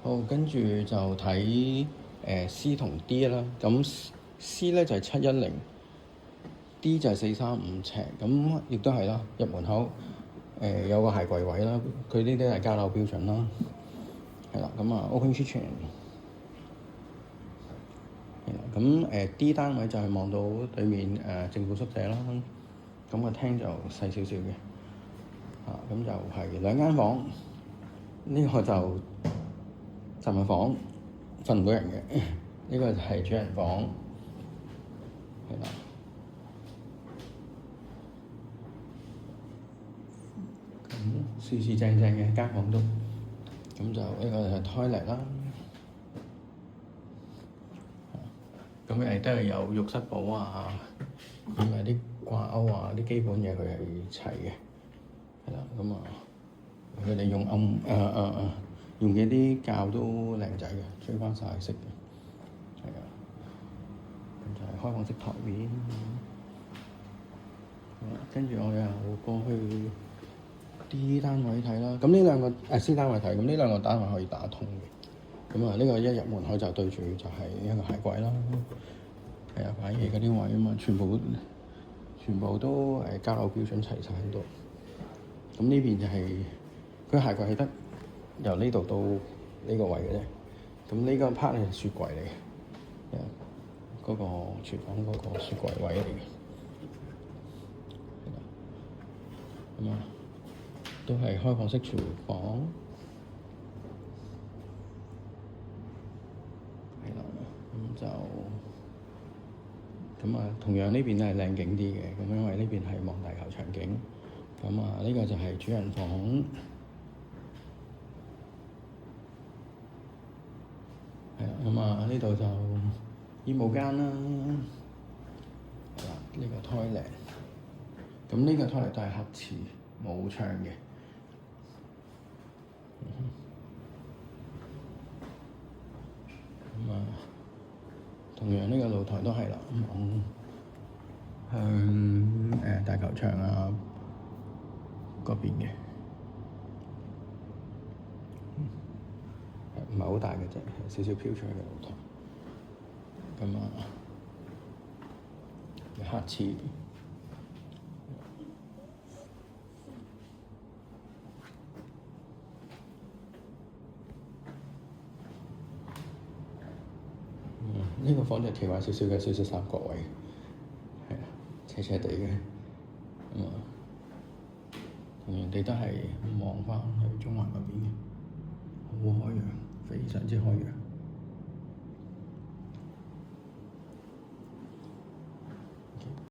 好，跟住就睇C 同 D 啦。咁 C 咧就係710，D 就係435尺。咁亦都係啦，入門口有個鞋櫃位啦。佢呢啲係交樓標準啦。係啦，咁啊 Open Kitchen。係啦，咁D 單位就係望到對面政府宿舍啦。咁個廳就細少少嘅。咁就係2間房。呢個就雜物房，瞓唔到人嘅。呢個就係主人房，係啦。咁四四正正嘅間房都，咁就呢個就係 toilet 啦。咁亦都係有浴室寶啊，同埋啲掛鈎啊，啲基本嘢佢係齊嘅，係啦。咁佢哋用用嘅啲膠都靚仔嘅，吹翻晒色嘅，係啊。咁就係開放式台面。跟住我又過去 D 單位睇啦。咁呢兩個C 單位睇，咁呢兩個單位可以打通嘅。咁呢個一入門口就對住就係一個鞋櫃啦。係啊，擺嘢嗰啲位啊嘛，全部都交樓標準齊晒喺度。咁呢邊就係佢鞋櫃係得由呢度到呢個位嘅啫。咁呢個 part 係雪櫃嚟嘅，嗰個廚房嗰個雪櫃位嚟嘅。咁都係開放式廚房。係啦，同樣呢邊係靚景啲嘅。咁因為呢邊係望大球場景。呢個就係主人房。係啦，呢度就衣帽間啦。係啦，呢個 toilet。咁呢個 toilet 都係黑廁，冇窗嘅。同樣呢個露台都係啦，向大球場嗰邊嘅，唔係好大嘅啫，有少少飄出去嘅露台。黑廁。呢個房就奇怪少少嘅，少少三角位，係啊，斜斜地嘅。同樣地都係望返去中環嗰邊嘅，好開揚，非常之開揚。